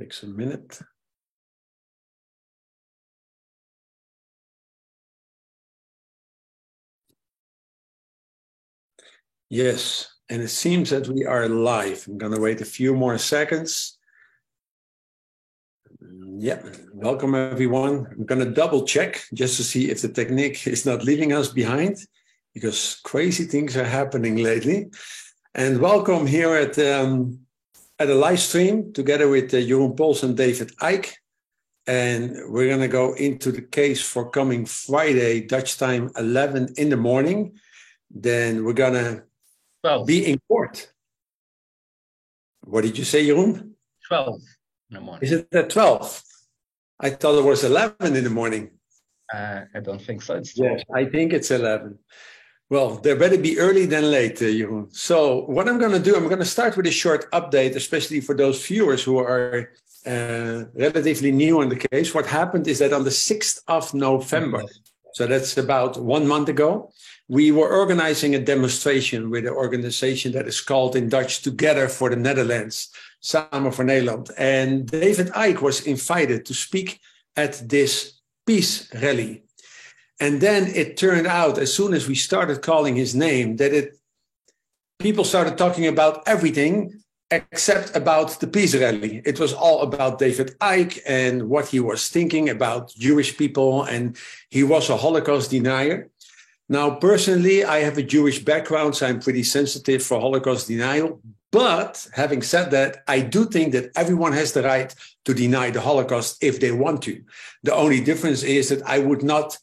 Takes a minute. Yes, and it seems that we are live. I'm going to wait a few more seconds. Yeah, welcome everyone. I'm going to double check just to see if the technique is not leaving us behind, because crazy things are happening lately. And welcome here at a live stream together with Jeroen Pols and David Icke. And we're going to go into the case for coming Friday, Dutch time, 11 in the morning. Then we're going to be in court. What did you say, Jeroen? 12 in the morning. Is it at 12? I thought it was 11 in the morning. I don't think so. It's 12. Yes, I think it's 11. Well, there better be early than late, Jeroen. So what I'm going to do, I'm going to start with a short update, especially for those viewers who are relatively new on the case. What happened is that on the 6th of November, so that's about 1 month ago, we were organizing a demonstration with an organization that is called in Dutch Together for the Netherlands, Samen, voor Nederland. And David Icke was invited to speak at this peace rally. And then it turned out, as soon as we started calling his name, that people started talking about everything except about the peace rally. It was all about David Icke and what he was thinking about Jewish people, and he was a Holocaust denier. Now, personally, I have a Jewish background, so I'm pretty sensitive for Holocaust denial. But having said that, I do think that everyone has the right to deny the Holocaust if they want to. The only difference is that I would not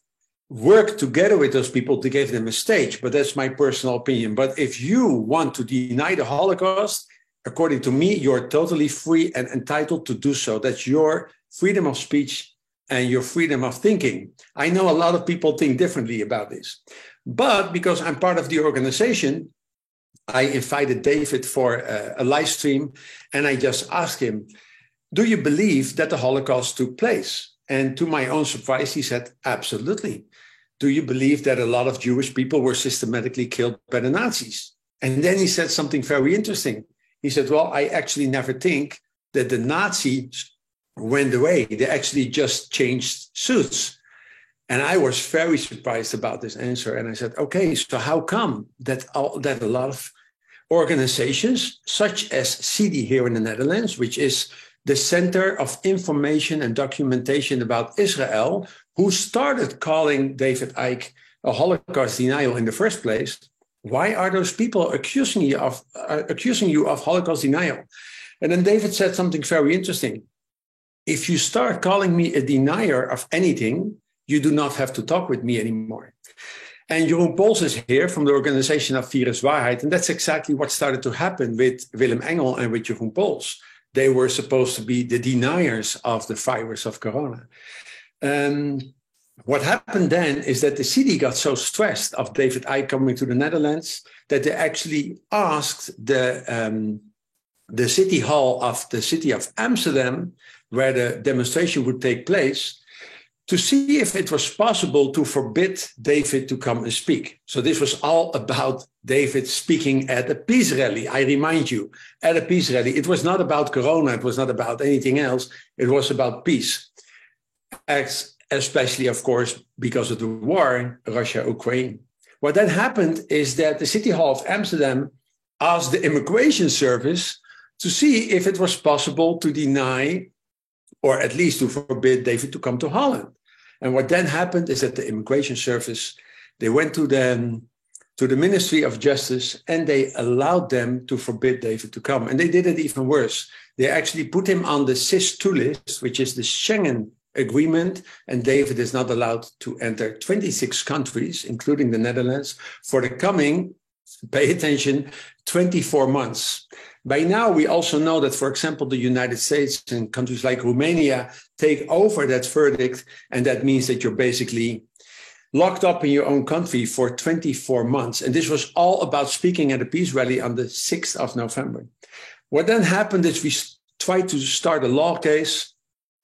work together with those people to give them a stage, but that's my personal opinion. But if you want to deny the Holocaust, according to me, you're totally free and entitled to do so. That's your freedom of speech and your freedom of thinking. I know a lot of people think differently about this. But because I'm part of the organization, I invited David for a live stream, and I just asked him, do you believe that the Holocaust took place? And to my own surprise, he said, absolutely. Do you believe that a lot of Jewish people were systematically killed by the Nazis? And then he said something very interesting. He said, well, I actually never think that the Nazis went away. They actually just changed suits. And I was very surprised about this answer. And I said, okay, so how come that a lot of organizations, such as CIDI here in the Netherlands, which is the Center of Information and Documentation about Israel, who started calling David Icke a Holocaust denial in the first place, why are those people accusing you of Holocaust denial? And then David said something very interesting. If you start calling me a denier of anything, you do not have to talk with me anymore. And Jeroen Pols is here from the organization of Virus Waarheid. And that's exactly what started to happen with Willem Engel and with Jeroen Pols. They were supposed to be the deniers of the virus of corona. What happened then is that the CIDI got so stressed of David Icke coming to the Netherlands that they actually asked the city hall of the city of Amsterdam, where the demonstration would take place, to see if it was possible to forbid David to come and speak. So this was all about David speaking at a peace rally. I remind you, at a peace rally. It was not about corona. It was not about anything else. It was about peace. Especially, of course, because of the war, Russia-Ukraine. What then happened is that the City Hall of Amsterdam asked the immigration service to see if it was possible to deny, or at least to forbid David to come to Holland. And what then happened is that the immigration service, they went to the Ministry of Justice and they allowed them to forbid David to come. And they did it even worse. They actually put him on the SIS2 list, which is the Schengen agreement, and David is not allowed to enter 26 countries, including the Netherlands, for the coming, pay attention, 24 months. By now, we also know that, for example, the United States and countries like Romania take over that verdict, and that means that you're basically locked up in your own country for 24 months. And this was all about speaking at a peace rally on the 6th of November. What then happened is we tried to start a law case,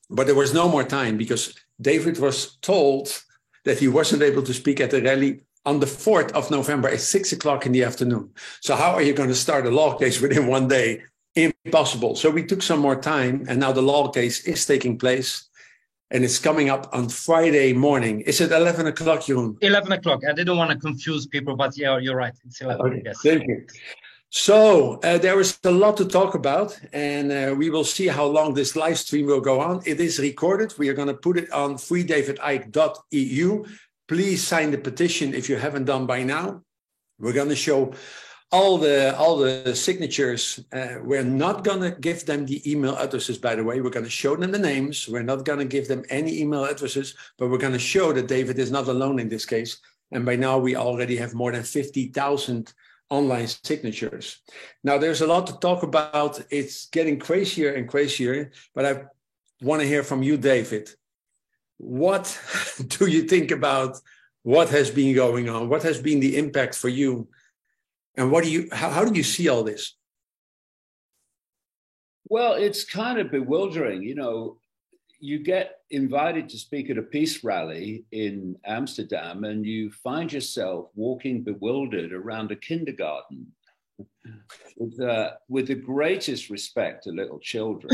but there was no more time because David was told that he wasn't able to speak at the rally on the 4th of November at 6 o'clock in the afternoon. So how are you going to start a law case within one day? impossible. So we took some more time, and now the law case is taking place, and it's coming up on Friday morning. Is it 11 o'clock, Jeroen? 11 o'clock. I didn't want to confuse people, but yeah, you're right. It's 11. Okay, yes. thank you. So there is a lot to talk about, and we will see how long this live stream will go on. It is recorded. We are going to put it on freedavidicke.eu. Please sign the petition if you haven't done by now. We're going to show all the signatures. We're not going to give them the email addresses, by the way. We're going to show them the names. We're not going to give them any email addresses, but we're going to show that David is not alone in this case. And by now, we already have more than 50,000 online signatures. Now, there's a lot to talk about. It's getting crazier and crazier, but I want to hear from you, David. What do you think about what has been going on? What has been the impact for you? And how do you see all this? Well, it's kind of bewildering. You know, you get invited to speak at a peace rally in Amsterdam, and you find yourself walking bewildered around a kindergarten with the greatest respect to little children.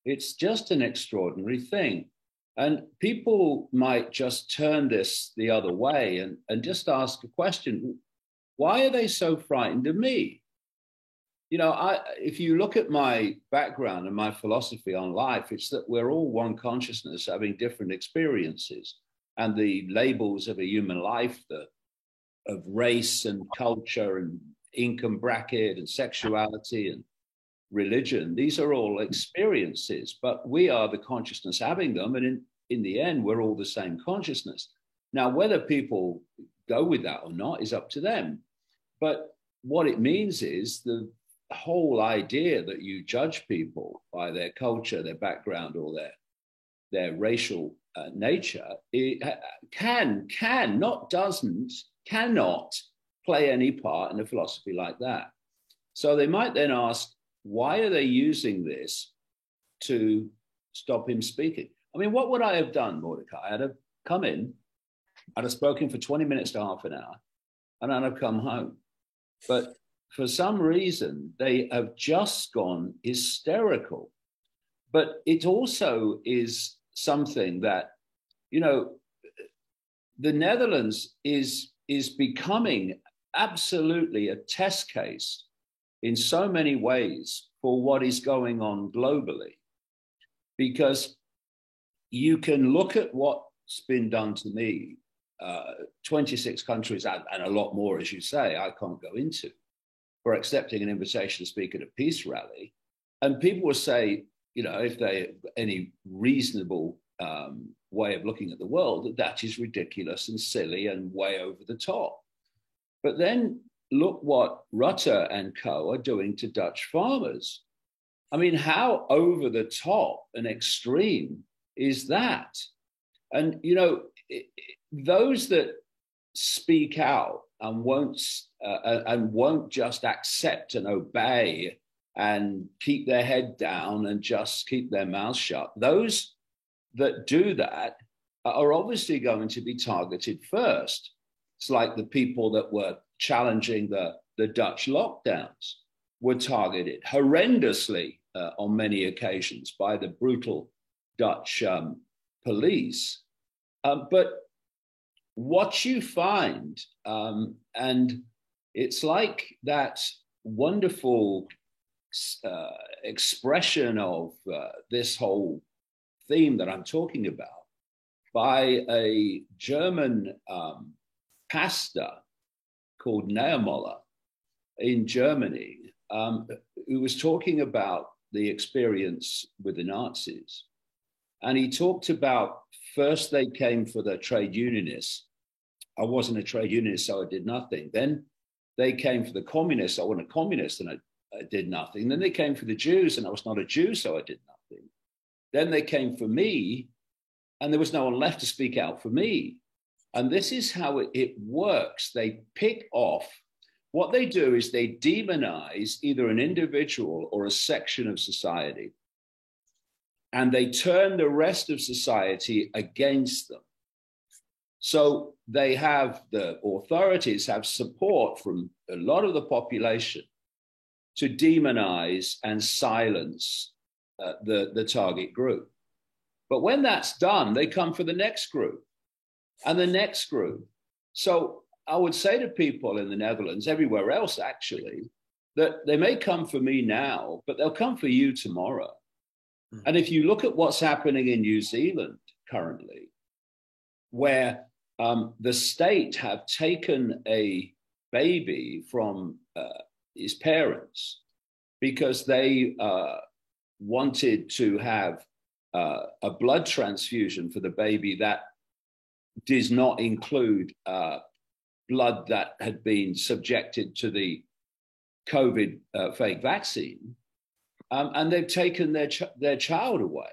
It's just an extraordinary thing. And people might just turn this the other way and just ask a question. Why are they so frightened of me? You know, if you look at my background and my philosophy on life, it's that we're all one consciousness having different experiences. And the labels of a human life, of race and culture and income bracket and sexuality and religion, these are all experiences, but we are the consciousness having them. And in the end, we're all the same consciousness. Now, whether people go with that or not is up to them. But what it means is the whole idea that you judge people by their culture, their background, or their racial nature, it cannot play any part in a philosophy like that. So they might then ask, why are they using this to stop him speaking? I mean, what would I have done, Mordechai? I'd have come in, I'd have spoken for 20 minutes to half an hour, and I'd have come home. But for some reason, they have just gone hysterical. But it also is something that, you know, the Netherlands is becoming absolutely a test case in so many ways for what is going on globally. Because you can look at what's been done to me, 26 countries and a lot more, as you say, I can't go into, for accepting an invitation to speak at a peace rally. And people will say, you know, if they have any reasonable way of looking at the world, that is ridiculous and silly and way over the top. But then look what Rutte and co are doing to Dutch farmers. I mean, how over the top and extreme is that? And, you know, those that speak out and won't just accept and obey and keep their head down and just keep their mouth shut, those that do that are obviously going to be targeted first. It's like the people that were challenging the Dutch lockdowns were targeted horrendously on many occasions by the brutal Dutch police. But what you find, and it's like that wonderful expression of this whole theme that I'm talking about by a German pastor called Niemöller in Germany, who was talking about the experience with the Nazis. And he talked about first they came for the trade unionists. I wasn't a trade unionist, so I did nothing. Then they came for the communists. I wasn't a communist and I did nothing. Then they came for the Jews and I was not a Jew, so I did nothing. Then they came for me and there was no one left to speak out for me. And this is how it works. They pick off. What they do is they demonize either an individual or a section of society. And they turn the rest of society against them. So they have, the authorities have support from a lot of the population to demonize and silence the target group. But when that's done, they come for the next group and the next group. So I would say to people in the Netherlands, everywhere else actually, that they may come for me now, but they'll come for you tomorrow. Mm. And if you look at what's happening in New Zealand currently, where the state have taken a baby from his parents because they wanted to have a blood transfusion for the baby that does not include blood that had been subjected to the COVID fake vaccine, and they've taken their child away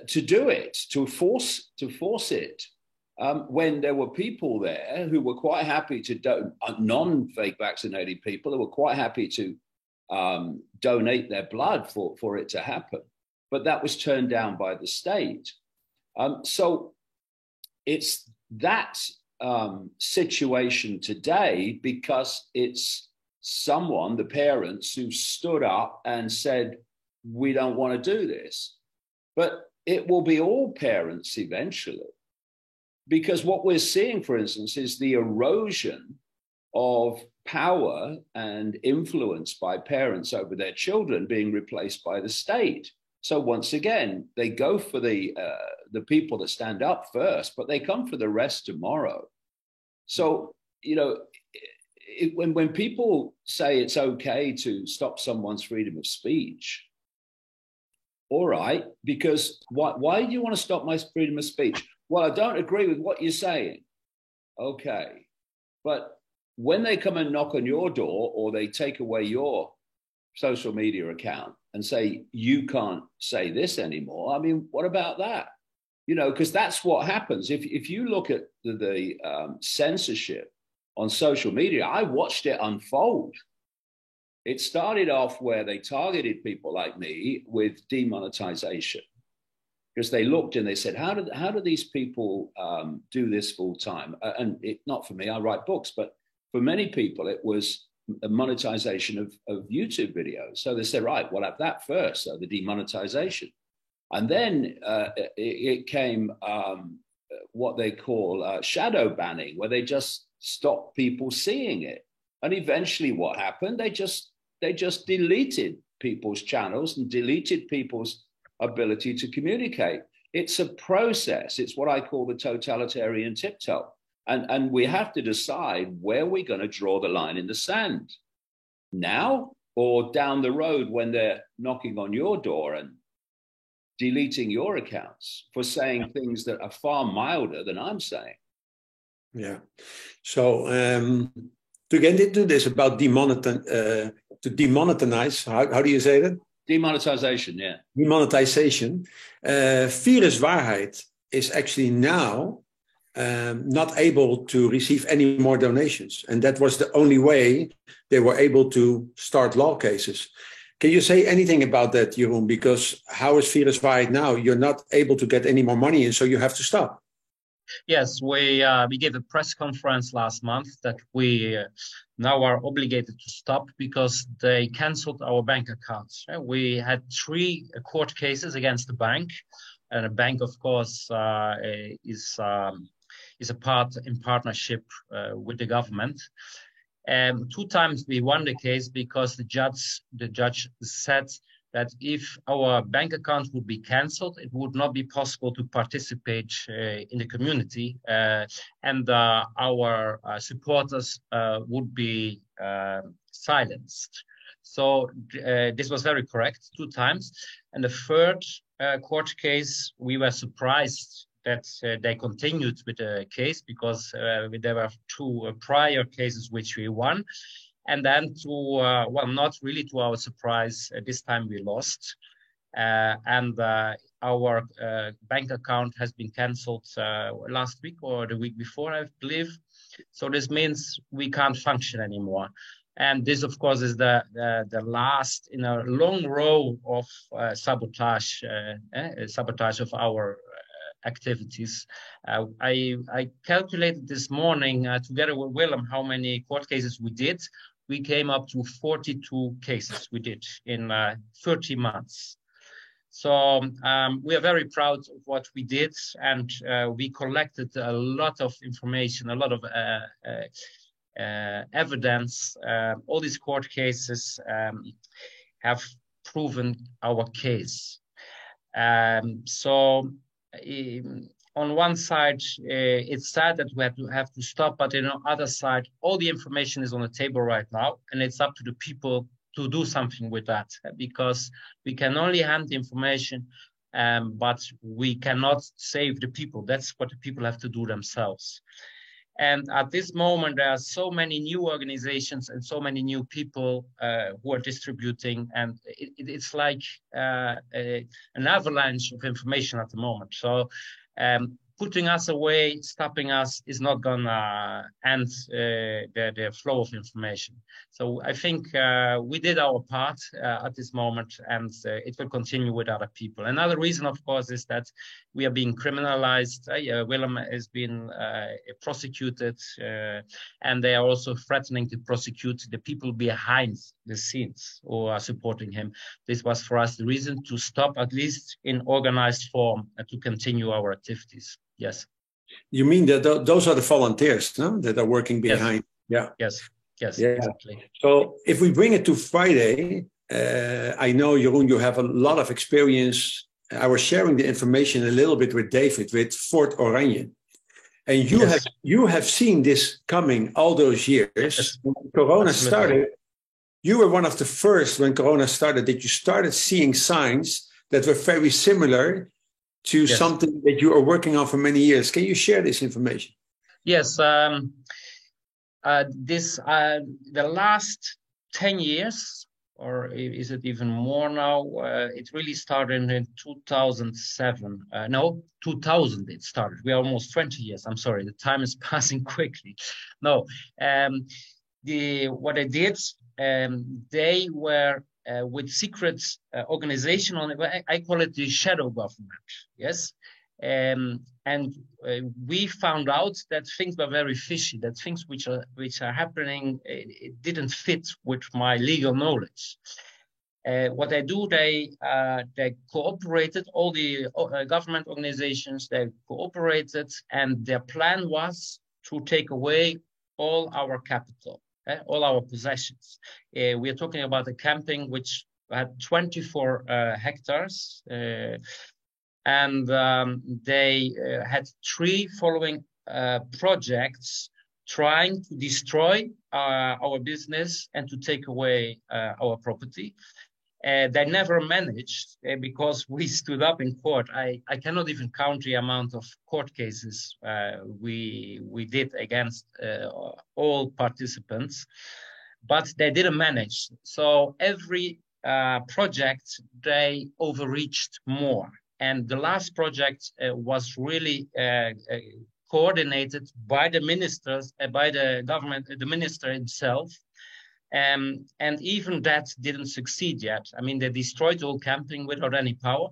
to do it, to force it, when there were people there who were quite happy to non-fake vaccinated people who were quite happy to donate their blood for it to happen, but that was turned down by the state. So it's that situation today because it's someone, the parents, who stood up and said, we don't want to do this. But it will be all parents eventually, because what we're seeing, for instance, is the erosion of power and influence by parents over their children being replaced by the state. So once again, they go for the people that stand up first, but they come for the rest tomorrow. So, you know, when people say it's okay to stop someone's freedom of speech, all right, because why do you want to stop my freedom of speech? Well, I don't agree with what you're saying. Okay, but when they come and knock on your door or they take away your social media account and say, you can't say this anymore, I mean, what about that? You know, because that's what happens. If you look at the censorship on social media, I watched it unfold. It started off where they targeted people like me with demonetization, because they looked and they said, how do these people do this full time? And not for me, I write books, but for many people, it was a monetization of YouTube videos. So they said, right, we'll have that first, so the demonetization. And then it came what they call shadow banning, where they just stopped people seeing it. And eventually what happened, they just deleted people's channels and deleted people's ability to communicate. It's a process. It's what I call the totalitarian tiptoe. And we have to decide where we're going to draw the line in the sand. Now or down the road when they're knocking on your door and deleting your accounts for saying things that are far milder than I'm saying. Yeah. So to get into this about demonetize, how do you say that? Demonetization, yeah. Demonetization. Viruswaarheid is actually now not able to receive any more donations. And that was the only way they were able to start law cases. Can you say anything about that, Jeroen? Because how is Viruswaarheid now? You're not able to get any more money and so you have to stop. Yes, we gave a press conference last month that we now are obligated to stop because they canceled our bank accounts. We had 3 court cases against the bank, and the bank, of course, is a part in partnership with the government. 2 times we won the case because the judge said that if our bank account would be cancelled, it would not be possible to participate in the community, and our supporters would be silenced. So this was very correct 2 times. And the 3rd court case, we were surprised that they continued with the case because there were 2 prior cases which we won. And then not really to our surprise, this time we lost. And our bank account has been cancelled last week or the week before, I believe. So this means we can't function anymore. And this, of course, is the last in a long row of sabotage of our activities. I calculated this morning together with Willem how many court cases we did. we came up to 42 cases we did in 30 months. So we are very proud of what we did, and we collected a lot of information, a lot of evidence. All these court cases have proven our case. So on one side, it's sad that we have to stop, but on the other side, all the information is on the table right now, and it's up to the people to do something with that, because we can only hand the information, but we cannot save the people. That's what the people have to do themselves. And at this moment, there are so many new organizations and so many new people who are distributing, and it's like an avalanche of information at the moment. So putting us away, stopping us is not gonna end the flow of information. So I think we did our part at this moment, and it will continue with other people. Another reason, of course, is that we are being criminalized. Willem has been prosecuted, and they are also threatening to prosecute the people behind the scenes who are supporting him. This was for us the reason to stop, at least in organized form, to continue our activities. Yes. You mean that those are the volunteers, no? That are working behind? Yes. Yeah. Yes, yeah. Exactly. So if we bring it to Friday, I know, Jeroen, you have a lot of experience. I was sharing the information a little bit with David, with Fort Oranje. And you have seen this coming all those years. Yes. When Corona Absolutely. started, you were one of the first, when Corona started, that you started seeing signs that were very similar to something that you are working on for many years. Can you share this information? Yes. The last 10 years, or is it even more now? It really started in 2007. 2000 it started. We are almost 20 years. I'm sorry, the time is passing quickly. No, what I did, they were with secret organization on it. I call it the shadow government. Yes. And we found out that things were very fishy, that things which are happening, it didn't fit with my legal knowledge. What they do, they cooperated, all the government organizations, they cooperated, and their plan was to take away all our capital, all our possessions. We are talking about a camping which had 24 hectares, and they had 3 following projects trying to destroy our business and to take away our property. They never managed, because we stood up in court. I cannot even count the amount of court cases we did against all participants, but they didn't manage. So every project, they overreached more. And the last project was really coordinated by the ministers, by the government, the minister himself. And even that didn't succeed yet. I mean, they destroyed all camping without any power.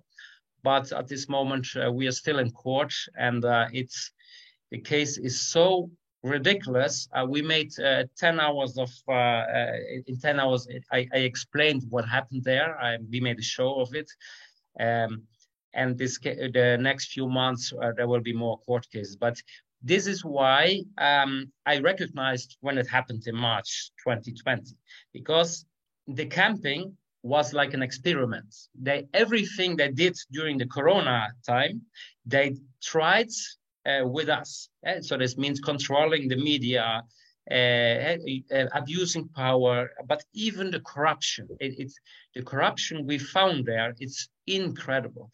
But at this moment, we are still in court, and the case is so ridiculous. We made 10 hours of, in 10 hours, I explained what happened there. We made a show of it. And the next few months, there will be more court cases. But this is why I recognized when it happened in March 2020, because the camping was like an experiment. Everything they did during the Corona time, they tried with us. So this means controlling the media, abusing power, but even the corruption. The corruption we found there, it's incredible.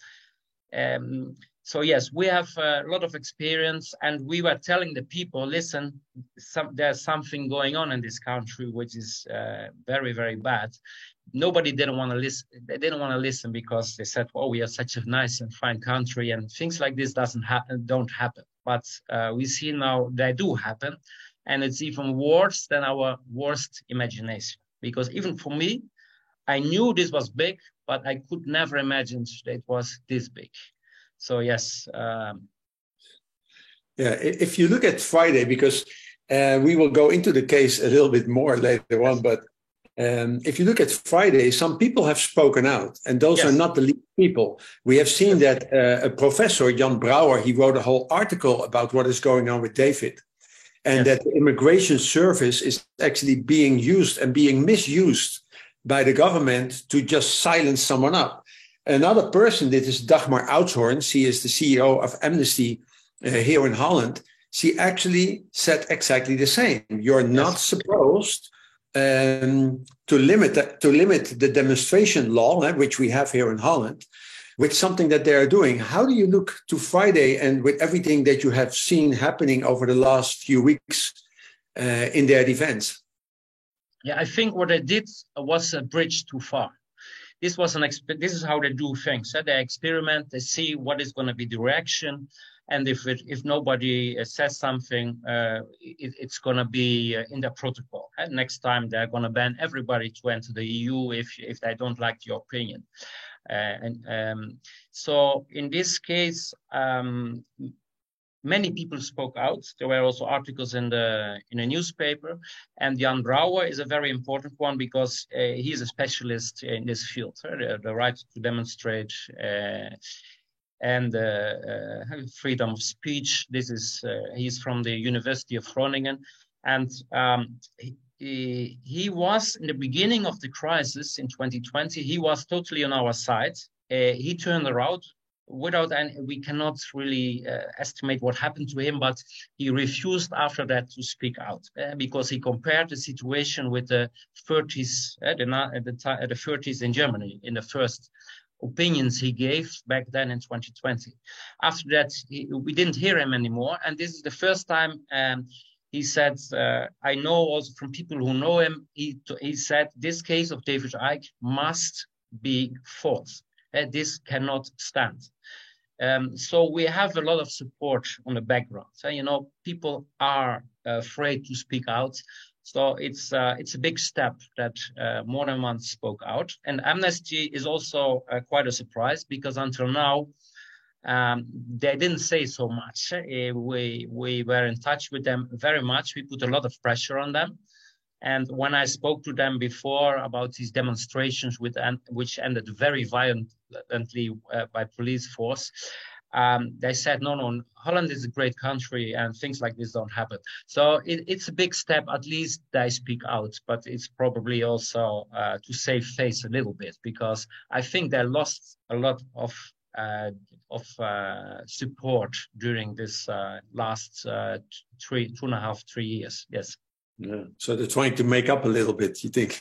So yes, we have a lot of experience, and we were telling the people, listen, there's something going on in this country which is very, very bad. Nobody didn't want to listen. They didn't want to listen because they said, "Oh, we are such a nice and fine country, and things like this don't happen." But we see now they do happen, and it's even worse than our worst imagination. Because even for me, I knew this was big, but I could never imagine that it was this big. So yes. If you look at Friday, because We will go into the case a little bit more later on, but if you look at Friday, some people have spoken out, and those are not the lead people. We have seen that a professor, Jan Brouwer, he wrote a whole article about what is going on with David, and that the immigration service is actually being used and being misused by the government to just silence someone up. Another person, this is Dagmar Oudshoorn, she is the CEO of Amnesty here in Holland. She actually said exactly the same. You're not supposed to limit the demonstration law, which we have here in Holland, with something that they are doing. How do you look to Friday and with everything that you have seen happening over the last few weeks in their defense? Yeah, I think what they did was a bridge too far. This is how they do things. They experiment, they see what is going to be the reaction. And if nobody says something, it's going to be in the protocol. And next time they're going to ban everybody to enter the EU if they don't like your opinion. So in this case, many people spoke out. There were also articles in a newspaper. And Jan Brouwer is a very important one because he's a specialist in this field, the right to demonstrate and freedom of speech. He's from the University of Groningen, and he was in the beginning of the crisis in 2020. He was totally on our side. He turned around without any. We cannot really estimate what happened to him, but he refused after that to speak out because he compared the situation with the 30s, the 30s in Germany in the first opinions he gave back then in 2020. After that, we didn't hear him anymore. And this is the first time he said, I know also from people who know him, he said, this case of David Icke must be fought. This cannot stand. So we have a lot of support on the background. People are afraid to speak out. So it's a big step that more than one spoke out. And Amnesty is also quite a surprise because until now, they didn't say so much. We were in touch with them very much. We put a lot of pressure on them. And when I spoke to them before about these demonstrations which ended very violently by police force, they said, no, Holland is a great country and things like this don't happen. So it's a big step. At least they speak out, but it's probably also to save face a little bit because I think they lost a lot of support during this last 2.5-3 years. Yes. Yeah. So they're trying to make up a little bit, you think?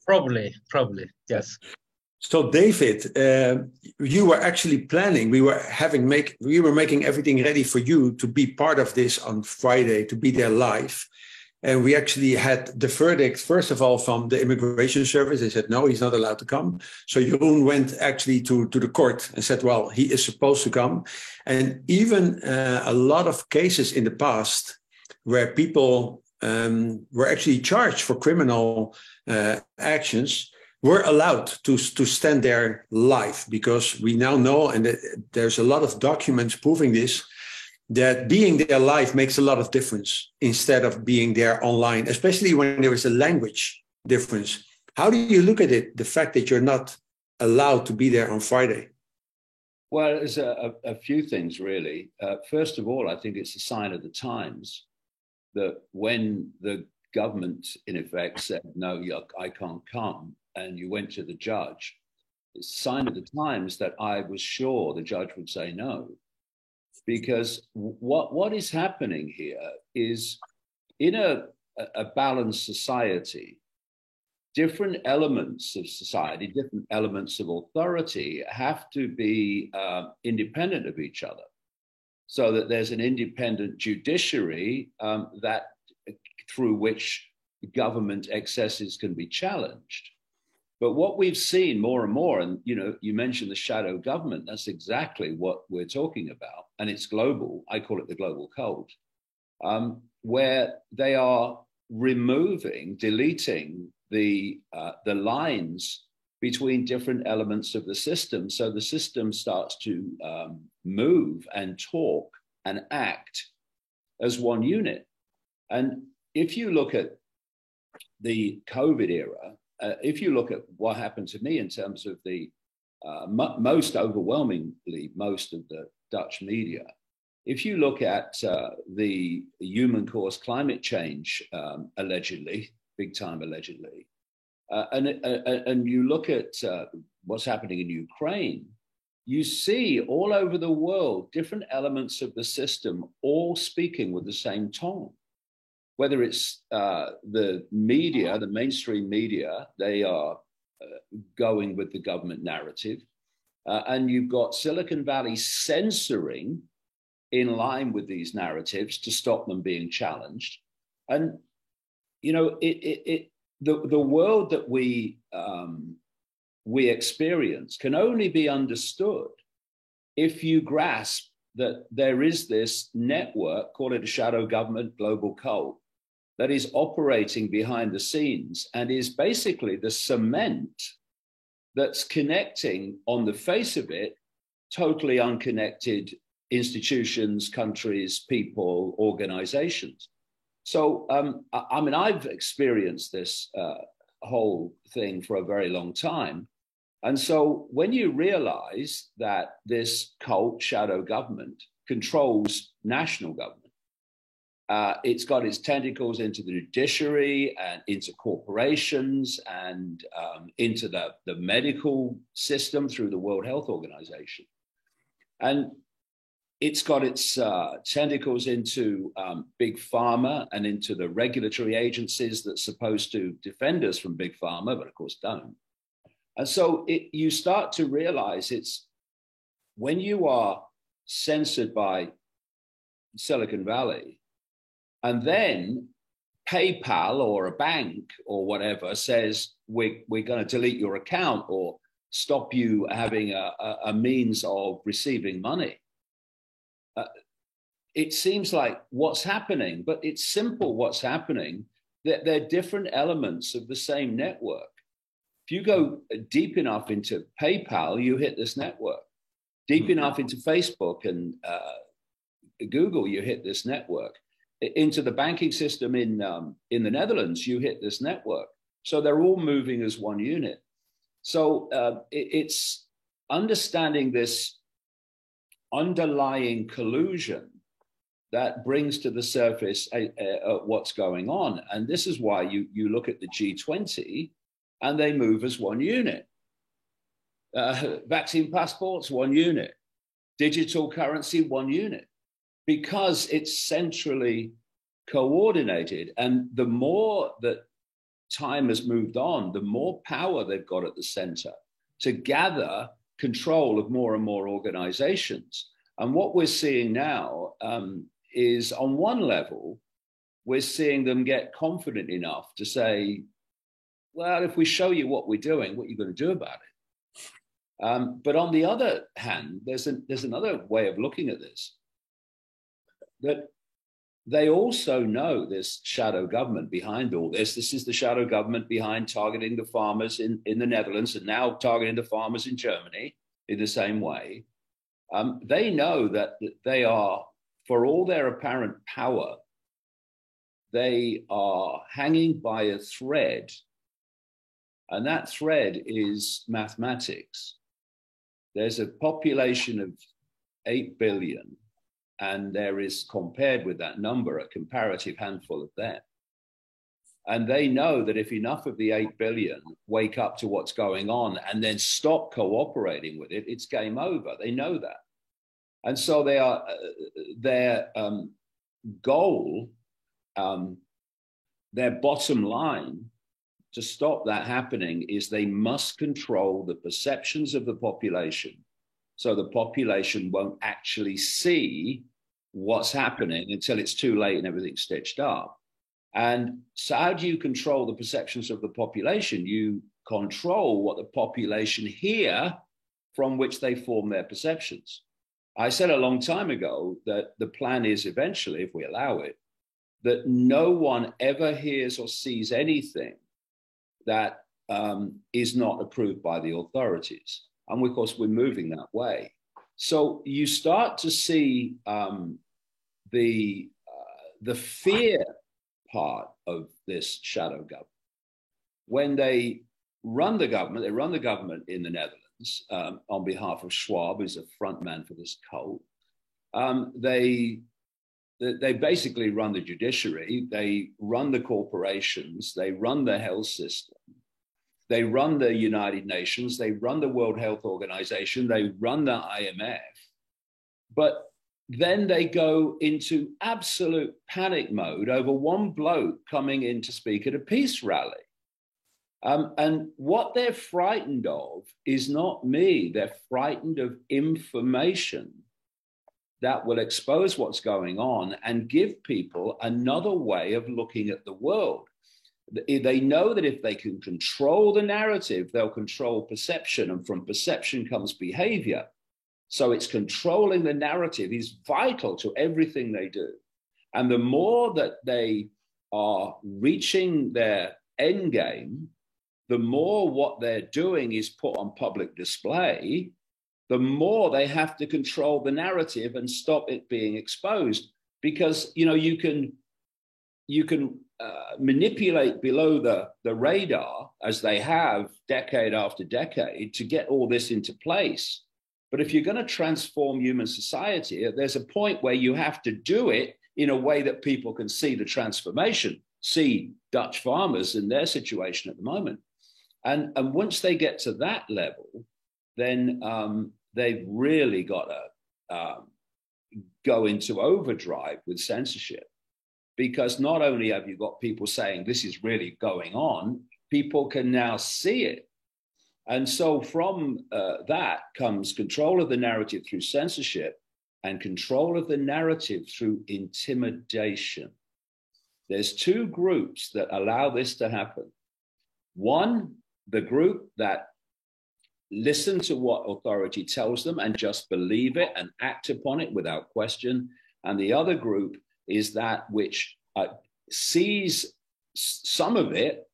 Probably, yes. So David, you were actually planning. We were making everything ready for you to be part of this on Friday, to be there live. And we actually had the verdict, first of all, from the immigration service. They said, no, he's not allowed to come. So Jeroen went actually to the court and said, well, he is supposed to come. And even a lot of cases in the past where people were actually charged for criminal actions were allowed to stand there live, because we now know, and there's a lot of documents proving this, that being there live makes a lot of difference instead of being there online, especially when there is a language difference. How do you look at it, the fact that you're not allowed to be there on Friday? Well, there's a few things, really. First of all, I think it's a sign of the times that when the government, in effect, said, no, I can't come, and you went to the judge, it's a sign of the times that I was sure the judge would say no. Because what is happening here is, in a balanced society, different elements of society, different elements of authority have to be independent of each other, so that there's an independent judiciary that through which government excesses can be challenged. But what we've seen more and more, and you mentioned the shadow government, that's exactly what we're talking about. And it's global. I call it the global code, where they are deleting the lines between different elements of the system. So the system starts to move and talk and act as one unit. And if you look at the COVID era, if you look at what happened to me in terms of the most overwhelmingly, most of the Dutch media, if you look at the human caused climate change, allegedly, big time allegedly, and you look at what's happening in Ukraine, you see all over the world different elements of the system all speaking with the same tone. Whether it's the media, the mainstream media, they are going with the government narrative. And you've got Silicon Valley censoring in line with these narratives to stop them being challenged. And, you know, the world that we experience can only be understood if you grasp that there is this network, call it a shadow government, global cult, that is operating behind the scenes and is basically the cement that's connecting, on the face of it, totally unconnected institutions, countries, people, organizations. So, I mean, I've experienced this whole thing for a very long time. And so when you realize that this cult, shadow government, controls national government, it's got its tentacles into the judiciary and into corporations and into the medical system through the World Health Organization. And it's got its tentacles into big pharma and into the regulatory agencies that's supposed to defend us from big pharma, but of course don't. And so you start to realize it's when you are censored by Silicon Valley, and then PayPal or a bank or whatever says, we're going to delete your account or stop you having a means of receiving money. It seems like what's happening, but it's simple what's happening. They're different elements of the same network. If you go deep enough into PayPal, you hit this network. Deep enough into Facebook and Google, you hit this network. Into the banking system in the Netherlands, you hit this network. So they're all moving as one unit. So it's understanding this underlying collusion that brings to the surface what's going on. And this is why you look at the G20 and they move as one unit. Vaccine passports, one unit. Digital currency, one unit. Because it's centrally coordinated. And the more that time has moved on, the more power they've got at the center to gather control of more and more organizations. And what we're seeing now is, on one level, we're seeing them get confident enough to say, well, if we show you what we're doing, what are you going to do about it? But on the other hand, there's another way of looking at this. That they also know this shadow government behind all this. This is the shadow government behind targeting the farmers in the Netherlands and now targeting the farmers in Germany in the same way. They know that they are, for all their apparent power, they are hanging by a thread. And that thread is mathematics. There's a population of 8 billion. And there is, compared with that number, a comparative handful of them. And they know that if enough of the 8 billion wake up to what's going on and then stop cooperating with it, it's game over. They know that. And so they are, their goal, their bottom line to stop that happening is they must control the perceptions of the population, so the population won't actually see what's happening until it's too late and everything's stitched up. And so how do you control the perceptions of the population? You control what the population hear from which they form their perceptions. I said a long time ago that the plan is eventually, if we allow it, that no one ever hears or sees anything that is not approved by the authorities. And of course, we're moving that way. So you start to see the fear part of this shadow government. When they run the government in the Netherlands on behalf of Schwab, who's a front man for this cult. They basically run the judiciary, they run the corporations, they run the health system, they run the United Nations, they run the World Health Organization, they run the IMF. But then they go into absolute panic mode over one bloke coming in to speak at a peace rally. And what they're frightened of is not me. They're frightened of information that will expose what's going on and give people another way of looking at the world. They know that if they can control the narrative, they'll control perception, and from perception comes behavior. So it's controlling the narrative is vital to everything they do. And the more that they are reaching their end game, the more what they're doing is put on public display, the more they have to control the narrative and stop it being exposed. Because, you know, you can manipulate below the radar, as they have decade after decade, to get all this into place. But if you're going to transform human society, there's a point where you have to do it in a way that people can see the transformation, see Dutch farmers in their situation at the moment. And once they get to that level, then they've really got to go into overdrive with censorship. Because not only have you got people saying this is really going on, people can now see it. And so from that comes control of the narrative through censorship and control of the narrative through intimidation. There's two groups that allow this to happen. One, the group that listen to what authority tells them and just believe it and act upon it without question. And the other group is that which sees some of it,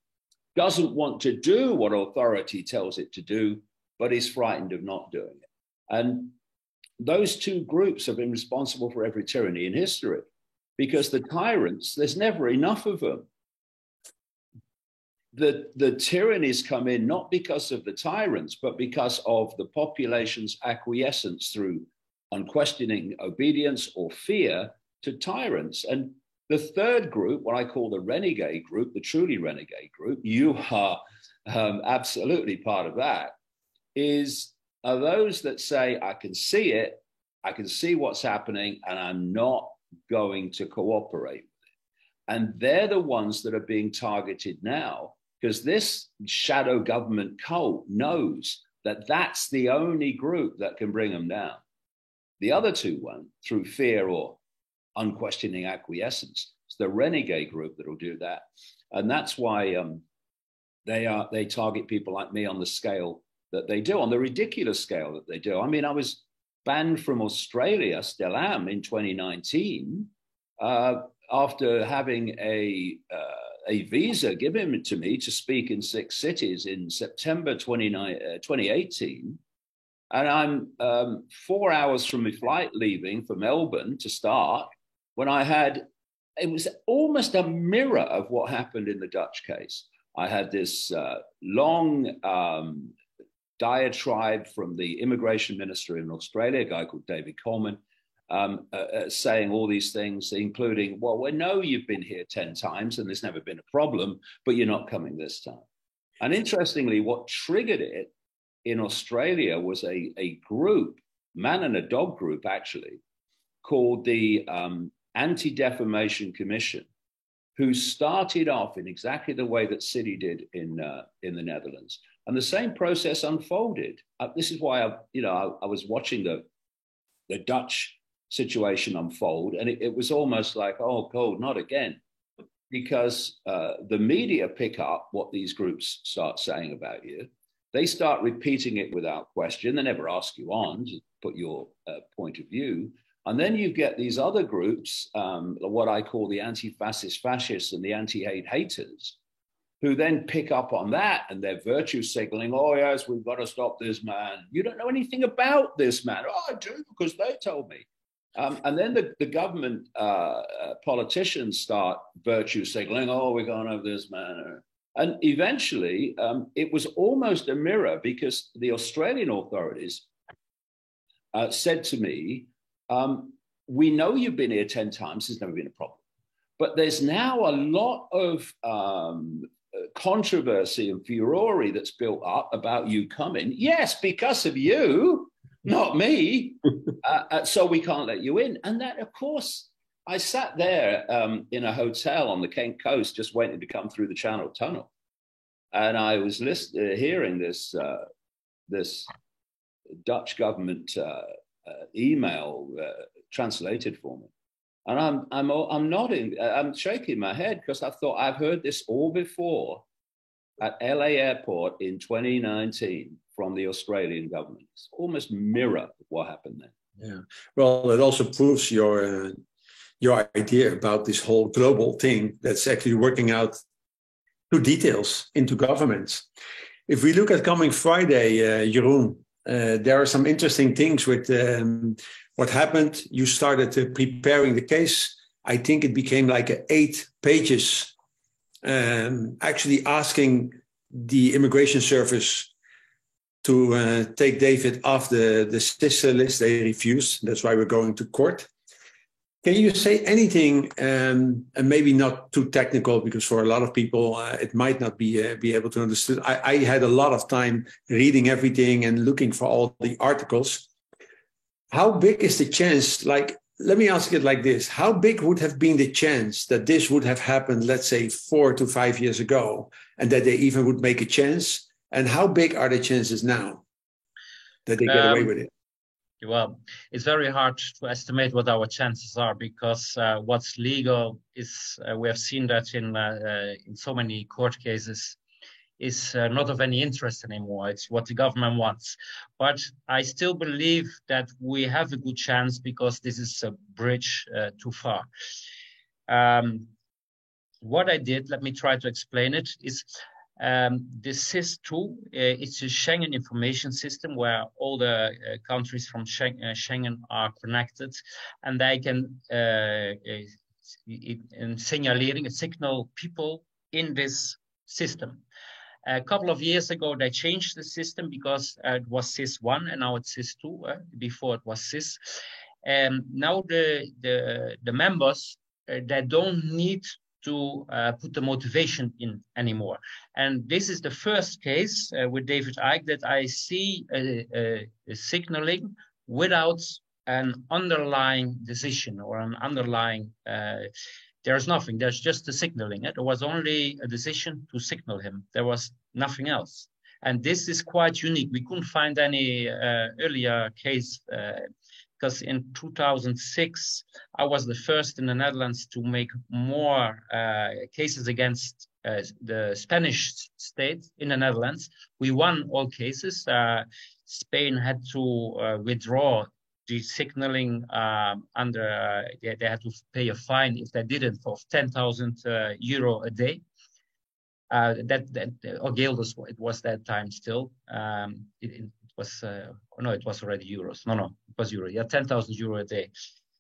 doesn't want to do what authority tells it to do, but is frightened of not doing it. And those two groups have been responsible for every tyranny in history, because the tyrants, there's never enough of them. The tyrannies come in not because of the tyrants, but because of the population's acquiescence through unquestioning obedience or fear to tyrants. And the third group, what I call the renegade group, the truly renegade group, you are absolutely part of that, are those that say, I can see it, I can see what's happening, and I'm not going to cooperate with it. And they're the ones that are being targeted now, because this shadow government cult knows that that's the only group that can bring them down. The other two won't, through fear or unquestioning acquiescence. It's the renegade group that will do that. And that's why they target people like me on the scale that they do, on the ridiculous scale that they do. I mean, I was banned from Australia, still am, in 2019, after having a visa given to me to speak in 6 cities in September 2018. And I'm 4 hours from my flight leaving for Melbourne to start, when it was almost a mirror of what happened in the Dutch case. I had this long diatribe from the immigration minister in Australia, a guy called David Icke, saying all these things, including, well, we know you've been here 10 times and there's never been a problem, but you're not coming this time. And interestingly, what triggered it in Australia was a group, man and a dog group actually, called the Anti-Defamation Commission, who started off in exactly the way that CIDI did in the Netherlands. And the same process unfolded. This is why I was watching the Dutch situation unfold, and it was almost like, oh, God, not again. Because the media pick up what these groups start saying about you. They start repeating it without question. They never ask you on to put your point of view. And then you get these other groups, what I call the anti-fascist fascists and the anti-hate haters, who then pick up on that and they're virtue signaling, oh, yes, we've got to stop this man. You don't know anything about this man. Oh, I do, because they told me. And then the government politicians start virtue signaling, oh, we're going over this manner. And eventually, it was almost a mirror, because the Australian authorities said to me, we know you've been here 10 times, there's never been a problem. But there's now a lot of controversy and furore that's built up about you coming. Yes, because of you, not me. So we can't let you in. And that, of course, I sat there in a hotel on the Kent coast, just waiting to come through the Channel Tunnel. And I was hearing this Dutch government email translated for me. And I'm nodding, I'm shaking my head, because I thought I've heard this all before at LA Airport in 2019 from the Australian government. It's almost mirror what happened there. Yeah. Well, it also proves your idea about this whole global thing that's actually working out to details into governments. If we look at coming Friday, Jeroen, there are some interesting things with what happened. You started preparing the case. I think it became like 8 pages, actually asking the immigration service to take David off the SIS list. They refused. That's why we're going to court. Can you say anything, and maybe not too technical, because for a lot of people it might not be able to understand. I had a lot of time reading everything and looking for all the articles. How big is the chance, like, let me ask it like this. How big would have been the chance that this would have happened, let's say 4 to 5 years ago, and that they even would make a chance? And how big are the chances now that they get away with it? Well, it's very hard to estimate what our chances are, because what's legal is, we have seen that in so many court cases, is not of any interest anymore. It's what the government wants. But I still believe that we have a good chance, because this is a bridge too far. What I did, let me try to explain it, is the SIS2, it's a Schengen information system where all the countries from Schengen are connected, and they can signal people in this system. A couple of years ago, they changed the system, because it was SIS1 and now it's SIS2. Before it was SIS. Now the members, they don't need to put the motivation in anymore. And this is the first case with David Icke that I see a signaling without an underlying decision or an underlying, there's nothing, there's just the signaling. There was only a decision to signal him. There was nothing else. And this is quite unique. We couldn't find any earlier case, because in 2006, I was the first in the Netherlands to make more cases against the Spanish state in the Netherlands. We won all cases. Spain had to withdraw the signaling under, they had to pay a fine if they didn't, of 10,000 euro a day. Or guilders, it was that time still. It was, no, it was already euros. No, it was euro. Yeah, 10,000 euro a day.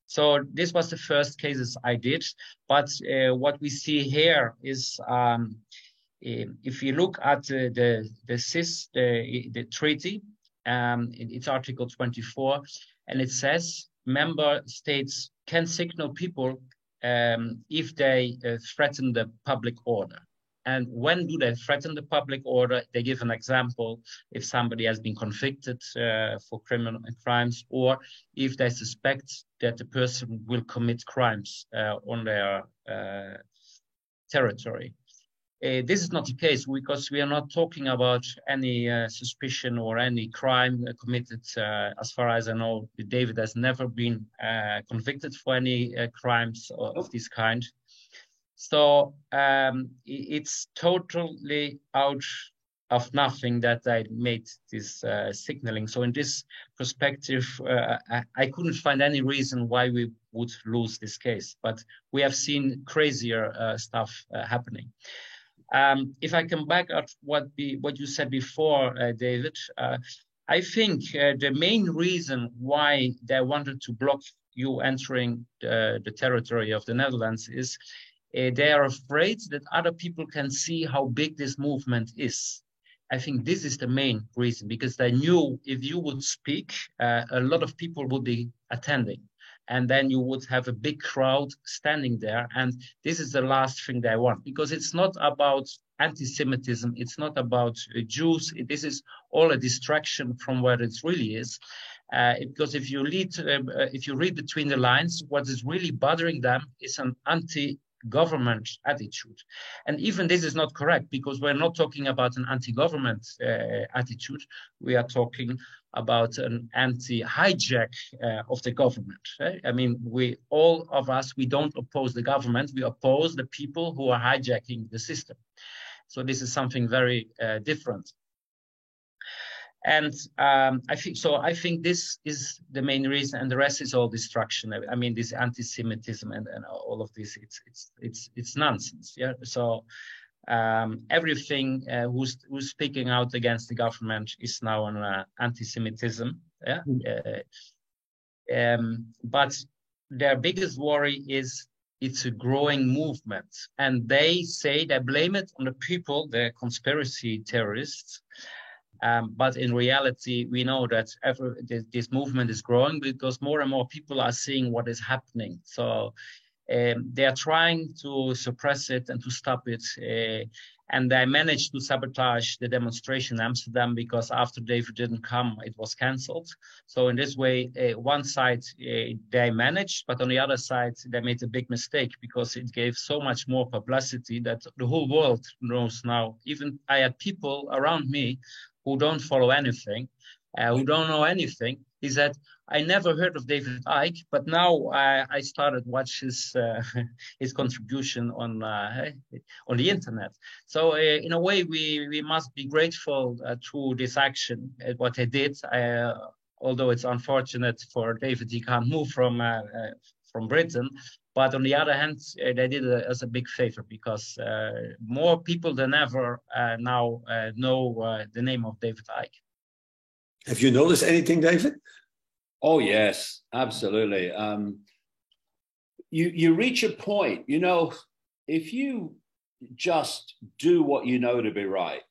So this was the first cases I did. But what we see here is, if you look at the SIS, the treaty, it's Article 24, and it says member states can signal people if they threaten the public order. And when do they threaten the public order? They give an example if somebody has been convicted for criminal crimes, or if they suspect that the person will commit crimes on their territory. This is not the case, because we are not talking about any suspicion or any crime committed. As far as I know, David has never been convicted for any crimes of this kind. So it's totally out of nothing that I made this signaling. So in this perspective, I couldn't find any reason why we would lose this case. But we have seen crazier stuff happening. If I come back at what you said before, David, I think the main reason why they wanted to block you entering the territory of the Netherlands is they are afraid that other people can see how big this movement is. I think this is the main reason, because they knew if you would speak, a lot of people would be attending. And then you would have a big crowd standing there. And this is the last thing they want, because it's not about anti-Semitism. It's not about Jews. This is all a distraction from what it really is. Because if you read between the lines, what is really bothering them is an anti-government attitude. And even this is not correct, because we're not talking about an anti-government attitude. We are talking about an anti-hijack of the government. Right? I mean, all of us, we don't oppose the government. We oppose the people who are hijacking the system. So this is something very different. And I think this is the main reason, and the rest is all distraction. I mean, this anti-Semitism and all of this, it's nonsense. Yeah. So everything who's speaking out against the government is now an anti-Semitism. Yeah. But their biggest worry is it's a growing movement, and they blame it on the people, the conspiracy theorists. But in reality, we know that this movement is growing because more and more people are seeing what is happening. So they are trying to suppress it and to stop it. And they managed to sabotage the demonstration in Amsterdam, because after David didn't come, it was cancelled. So in this way, one side they managed, but on the other side, they made a big mistake, because it gave so much more publicity that the whole world knows now. Even I had people around me who don't follow anything, who don't know anything. He said, I never heard of David Icke, but now I started watch his contribution on the internet. So in a way, we must be grateful to this action, what they did. Although it's unfortunate for David, he can't move from Britain. But on the other hand, they did it as a big favor, because more people than ever now know the name of David Icke. Have you noticed anything, David? Oh, yes, absolutely. You reach a point, if you just do what you know to be right,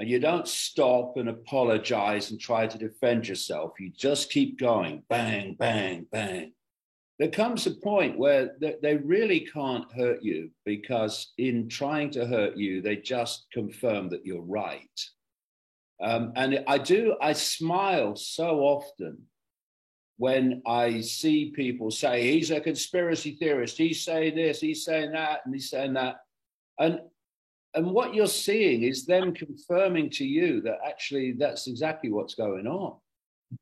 and you don't stop and apologize and try to defend yourself, you just keep going, bang, bang, bang. There comes a point where they really can't hurt you, because in trying to hurt you, they just confirm that you're right. And I smile so often when I see people say, he's a conspiracy theorist, he's saying this, he's saying that, and he's saying that. And what you're seeing is them confirming to you that actually that's exactly what's going on.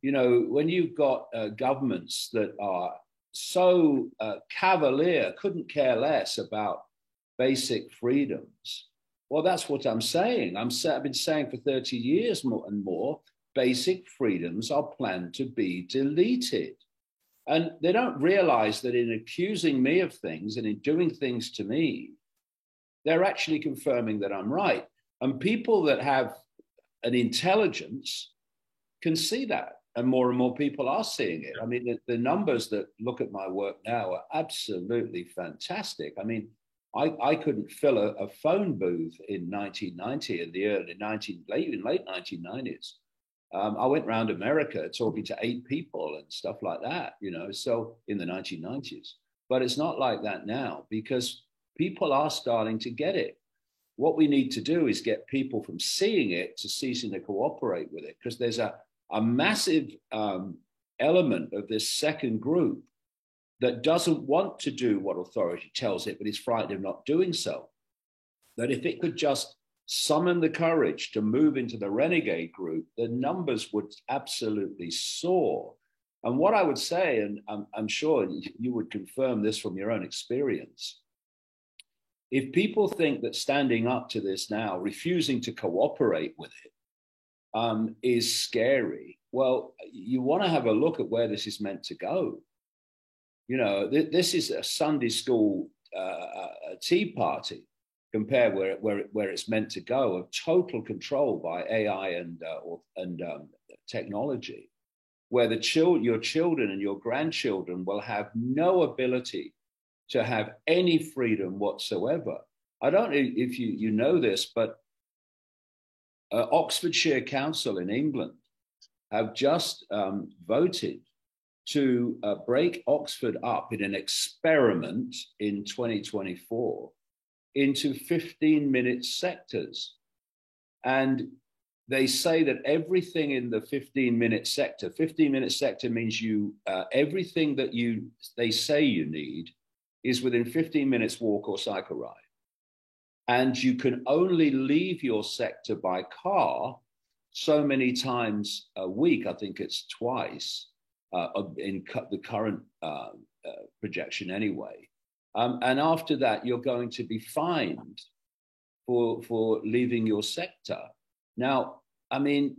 When you've got governments that are so cavalier, couldn't care less about basic freedoms. Well, that's what I'm saying. I've been saying for 30 years more and more, basic freedoms are planned to be deleted. And they don't realize that in accusing me of things and in doing things to me, they're actually confirming that I'm right. And people that have an intelligence can see that. And more people are seeing it. I mean, the numbers that look at my work now are absolutely fantastic. I mean, I couldn't fill a phone booth in 1990, in the late 1990s. I went around America talking to 8 people and stuff like that, so in the 1990s. But it's not like that now, because people are starting to get it. What we need to do is get people from seeing it to ceasing to cooperate with it, because there's a massive element of this second group that doesn't want to do what authority tells it, but is frightened of not doing so. That if it could just summon the courage to move into the renegade group, the numbers would absolutely soar. And what I would say, and I'm sure you would confirm this from your own experience, if people think that standing up to this now, refusing to cooperate with it, is scary, well, you want to have a look at where this is meant to go. This is a Sunday school tea party compared where it's meant to go, of total control by AI and technology, where your children and your grandchildren will have no ability to have any freedom whatsoever. I don't know if you know this, but Oxfordshire Council in England have just voted to break Oxford up in an experiment in 2024 into 15-minute sectors. And they say that everything in the 15-minute sector means everything that they say you need is within 15 minutes walk or cycle ride. And you can only leave your sector by car so many times a week. I think it's twice in the current projection anyway. And after that, you're going to be fined for leaving your sector. Now, I mean,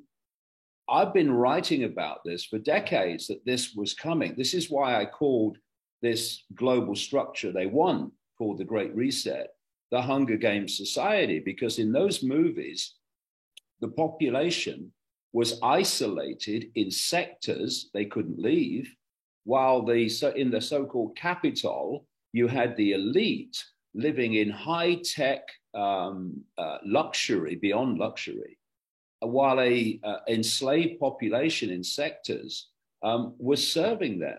I've been writing about this for decades, that this was coming. This is why I called this global structure they want, called the Great Reset, the Hunger Games Society, because in those movies, the population was isolated in sectors they couldn't leave, while in the so-called capital, you had the elite living in high-tech luxury, beyond luxury, while a enslaved population in sectors was serving them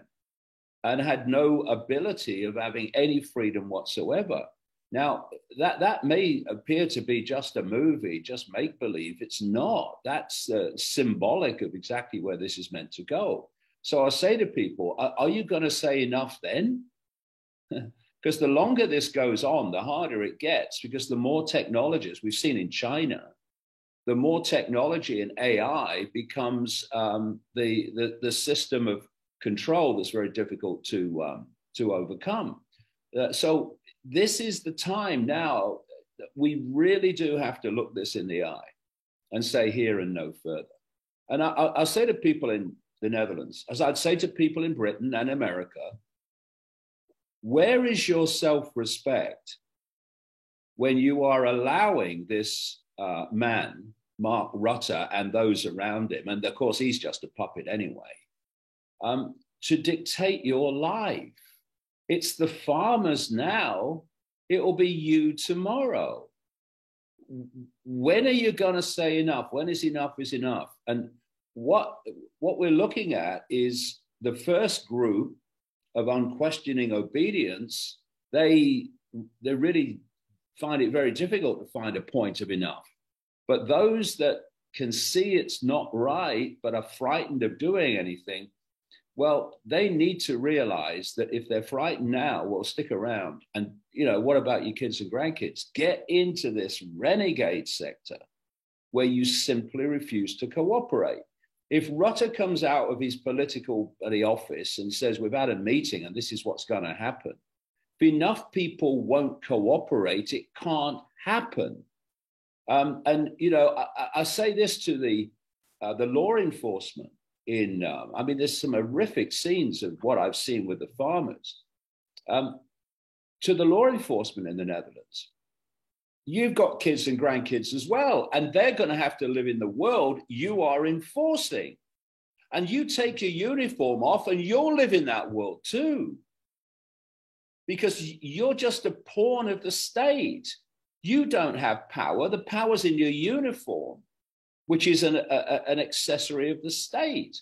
and had no ability of having any freedom whatsoever. Now, that may appear to be just a movie, just make-believe. It's not. That's symbolic of exactly where this is meant to go. So I say to people, are you going to say enough then? Because the longer this goes on, the harder it gets, because the more technologies we've seen in China, the more technology and AI becomes the system of control that's very difficult to overcome. So this is the time now that we really do have to look this in the eye and say here and no further. And I'll say to people in the Netherlands, as I'd say to people in Britain and America, where is your self-respect when you are allowing this man, Mark Rutte, and those around him, and of course he's just a puppet anyway, to dictate your life? It's the farmers now, it will be you tomorrow. When are you going to say enough? When is enough is enough? And what we're looking at is the first group of unquestioning obedience. They really find it very difficult to find a point of enough. But those that can see it's not right, but are frightened of doing anything, well, they need to realize that if they're frightened now, well, stick around. And, what about your kids and grandkids? Get into this renegade sector where you simply refuse to cooperate. If Rutte comes out of his political office and says, we've had a meeting and this is what's going to happen, if enough people won't cooperate, it can't happen. I say this to the law enforcement. There's some horrific scenes of what I've seen with the farmers. To the law enforcement in the Netherlands, you've got kids and grandkids as well, and they're going to have to live in the world you are enforcing. And you take your uniform off and you'll live in that world too. Because you're just a pawn of the state. You don't have power. The power's in your uniform, which is an accessory of the state.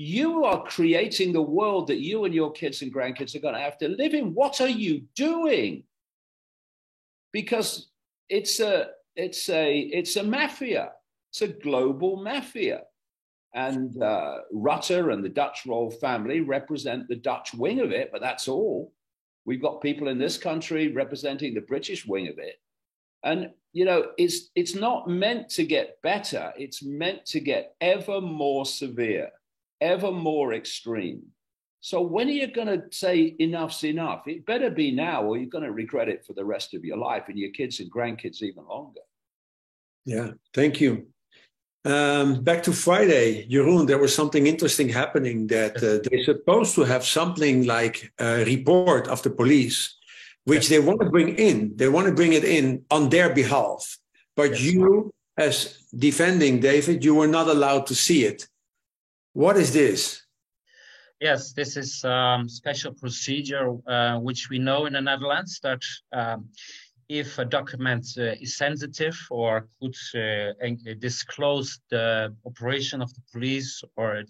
You are creating the world that you and your kids and grandkids are going to have to live in. What are you doing? Because it's a mafia. It's a global mafia. And Rutte and the Dutch royal family represent the Dutch wing of it, but that's all. We've got people in this country representing the British wing of it. And, it's not meant to get better. It's meant to get ever more severe, ever more extreme. So when are you going to say enough's enough? It better be now, or you're going to regret it for the rest of your life and your kids and grandkids even longer. Yeah, thank you. Back to Friday, Jeroen, there was something interesting happening that they're supposed to have something like a report of the police, which they want to bring in. They want to bring it in on their behalf. But you, as defending David, you were not allowed to see it. What is this? Yes, this is special procedure which we know in the Netherlands that if a document is sensitive or could disclose the operation of the police or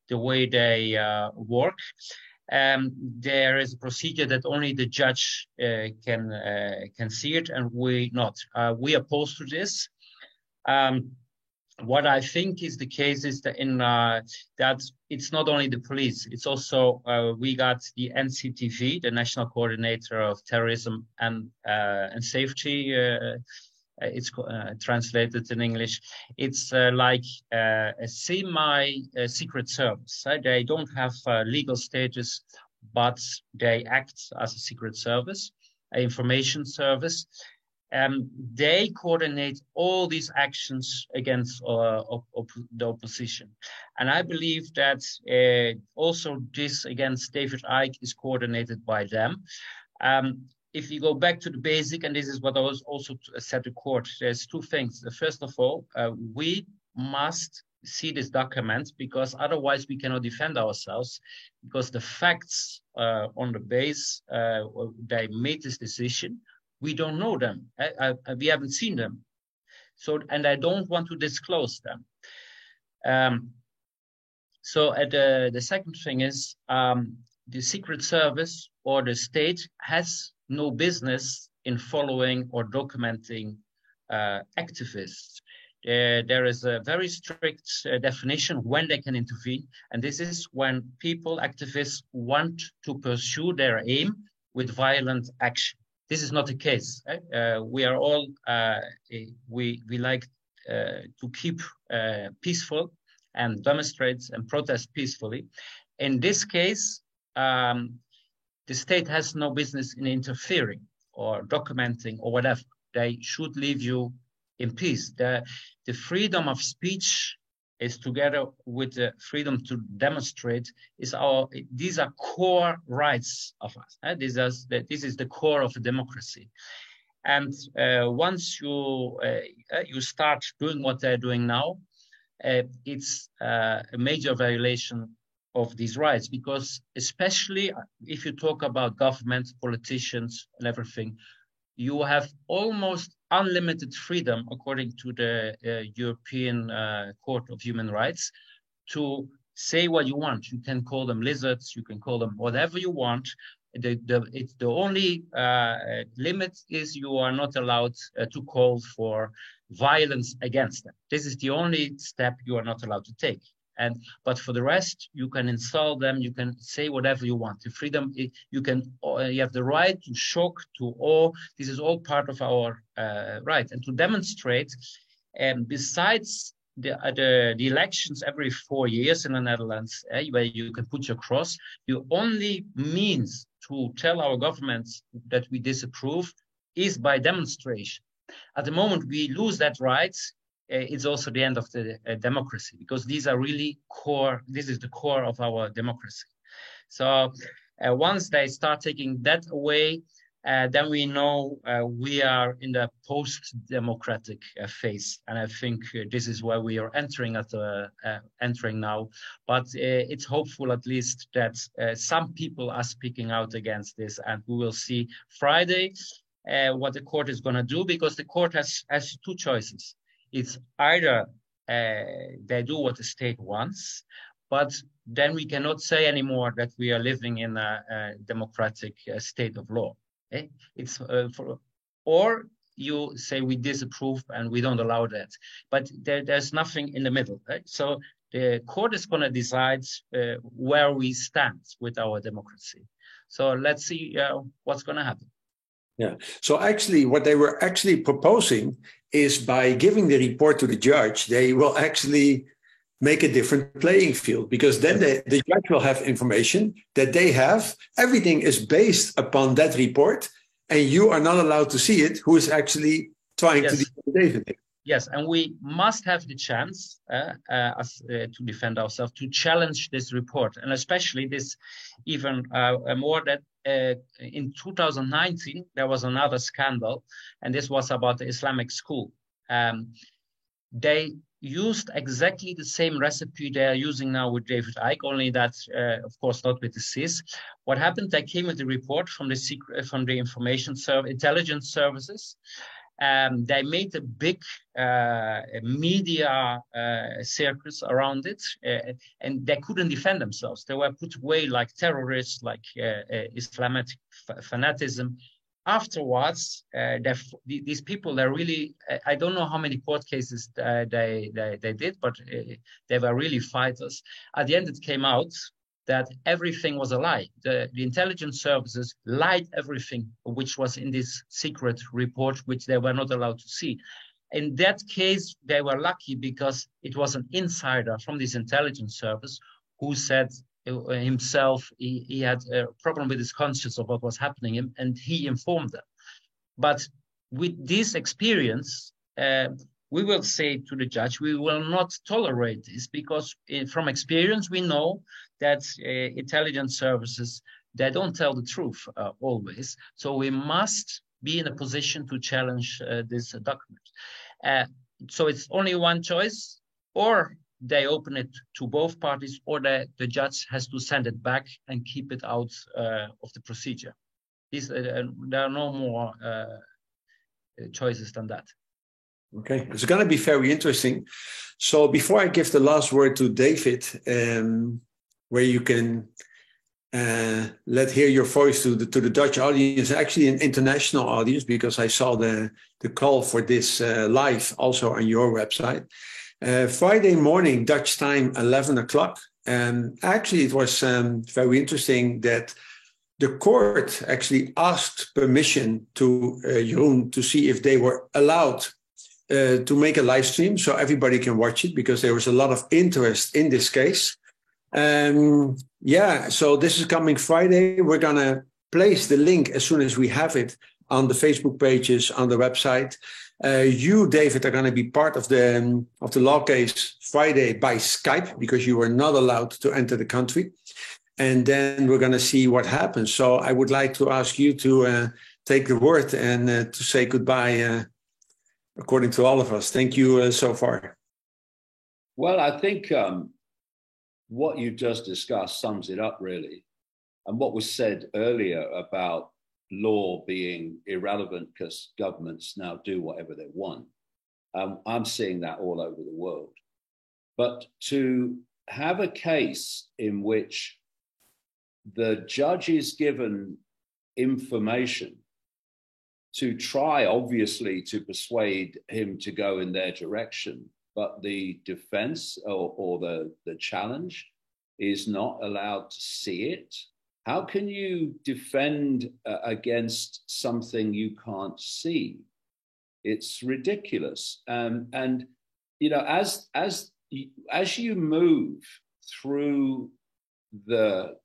the way they work, there is a procedure that only the judge can see it, and we not. We oppose to this. What I think is the case is that that it's not only the police, it's also we got the NCTV, the National Coordinator of Terrorism and Safety. It's translated in English. It's like a semi-secret service. They don't have legal status, but they act as a secret service, an information service. They coordinate all these actions against the opposition. And I believe that also this against David Icke is coordinated by them. If you go back to the basic, and this is what I was also said to court, there's two things. First of all, we must see this document because otherwise we cannot defend ourselves, because the facts on the base they made this decision, we don't know them. We haven't seen them. So, and I don't want to disclose them. So the second thing is the Secret Service or the state has no business in following or documenting activists. There is a very strict definition when they can intervene. And this is when people, activists, want to pursue their aim with violent action. This is not the case. We are all, we like to keep peaceful and demonstrate and protest peacefully. In this case, the state has no business in interfering or documenting or whatever. They should leave you in peace. The freedom of speech is together with the freedom to demonstrate these are core rights of us. This is the core of a democracy. And once you start doing what they're doing now, it's a major violation of these rights, because especially if you talk about government, politicians and everything, you have almost unlimited freedom, according to the European Court of Human Rights, to say what you want. You can call them lizards, you can call them whatever you want. The only limit is you are not allowed to call for violence against them. This is the only step you are not allowed to take. But for the rest, you can insult them, you can say whatever you want. The freedom, you have the right to shock, to awe. This is all part of our right. And to demonstrate, besides the elections every 4 years in the Netherlands, where you can put your cross, the only means to tell our governments that we disapprove is by demonstration. At the moment we lose that right, it's also the end of the democracy, because these are really core. This is the core of our democracy. So once they start taking that away, then we know we are in the post-democratic phase, and I think this is where we are entering entering now. But it's hopeful, at least, that some people are speaking out against this, and we will see Friday what the court is going to do, because the court has two choices. It's either they do what the state wants, but then we cannot say anymore that we are living in a democratic state of law. It's or you say we disapprove and we don't allow that. But there's nothing in the middle. So the court is going to decide where we stand with our democracy. So let's see what's going to happen. Yeah. So actually, what they were actually proposing is, by giving the report to the judge, they will actually make a different playing field, because then the judge will have information that they have. Everything is based upon that report, and you are not allowed to see it, who is actually trying to defend David. Yes, and we must have the chance to defend ourselves, to challenge this report, and especially this even more that in 2019, there was another scandal, and this was about the Islamic school. They used exactly the same recipe they are using now with David Icke, only that, of course, not with the CIS. What happened? They came with a report from the intelligence services. They made a big media circus around it, and they couldn't defend themselves. They were put away like terrorists, like Islamic fanaticism. Afterwards, these people, they're really, I don't know how many court cases they did, but they were really fighters. At the end, it came out that everything was a lie. The intelligence services lied everything which was in this secret report, which they were not allowed to see. In that case, they were lucky because it was an insider from this intelligence service who said himself he had a problem with his conscience of what was happening, and he informed them. But with this experience, we will say to the judge, we will not tolerate this, because from experience, we know that intelligence services, they don't tell the truth always. So we must be in a position to challenge this document. So it's only one choice: or they open it to both parties, or the judge has to send it back and keep it out of the procedure. There are no more choices than that. Okay, it's going to be very interesting. So before I give the last word to David, where you can let hear your voice to the Dutch audience, actually an international audience, because I saw the call for this live also on your website. Friday morning, Dutch time, 11 o'clock. Actually, it was very interesting that the court actually asked permission to Jeroen to see if they were allowed to make a live stream so everybody can watch it, because there was a lot of interest in this case. Yeah, so this is coming Friday. We're going to place the link as soon as we have it on the Facebook pages, on the website. You, David, are going to be part of the law case Friday by Skype, because you were not allowed to enter the country. And then we're going to see what happens. So I would like to ask you to take the word and to say goodbye, according to all of us. Thank you so far. Well, I think what you just discussed sums it up, really. And what was said earlier about law being irrelevant because governments now do whatever they want. I'm seeing that all over the world. But to have a case in which the judge is given information to try, obviously, to persuade him to go in their direction, but the defense or the challenge is not allowed to see it. How can you defend against something you can't see? It's ridiculous. And you know, as you move through the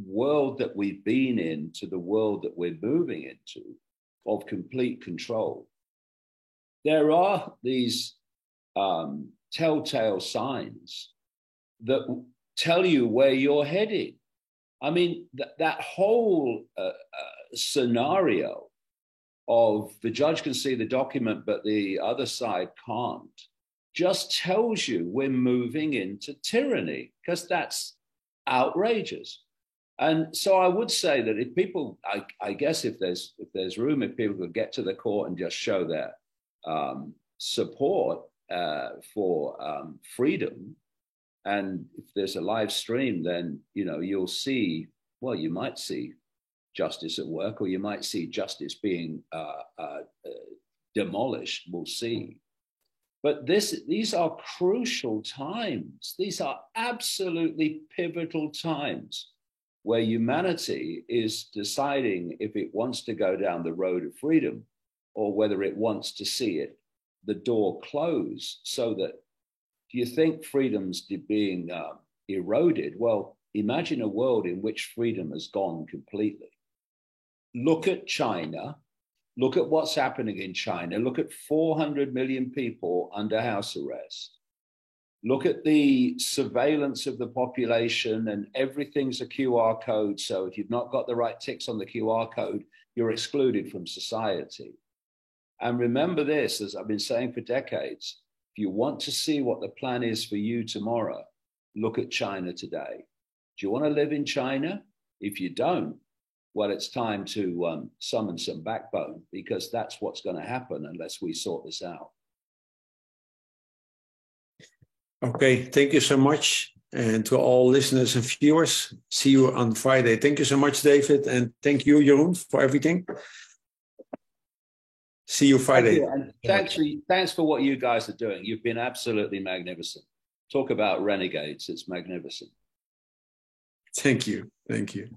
world that we've been in to the world that we're moving into, of complete control, there are these telltale signs that tell you where you're heading. I mean, that whole scenario of the judge can see the document, but the other side can't, just tells you we're moving into tyranny, because that's outrageous. And so I would say that if people, I guess if there's room, if people could get to the court and just show their support for freedom, and if there's a live stream, then, you know, you'll see, well, you might see justice at work, or you might see justice being demolished. We'll see. But these are crucial times. These are absolutely pivotal times where humanity is deciding if it wants to go down the road of freedom, or whether it wants to see it, the door close, so that, do you think freedom's being eroded? Well, imagine a world in which freedom has gone completely. Look at China. Look at what's happening in China. Look at 400 million people under house arrest. Look at the surveillance of the population, and everything's a QR code. So if you've not got the right ticks on the QR code, you're excluded from society. And remember this, as I've been saying for decades, If you want to see what the plan is for you tomorrow, look at China today. Do you want to live in China? If you don't, well, it's time to summon some backbone, because that's what's going to happen unless we sort this out. Okay, thank you so much. And to all listeners and viewers, see you on Friday. Thank you so much, David. And thank you, Jeroen, for everything. See you Friday. Thank you. And thanks for what you guys are doing. You've been absolutely magnificent. Talk about renegades. It's magnificent. Thank you. Thank you.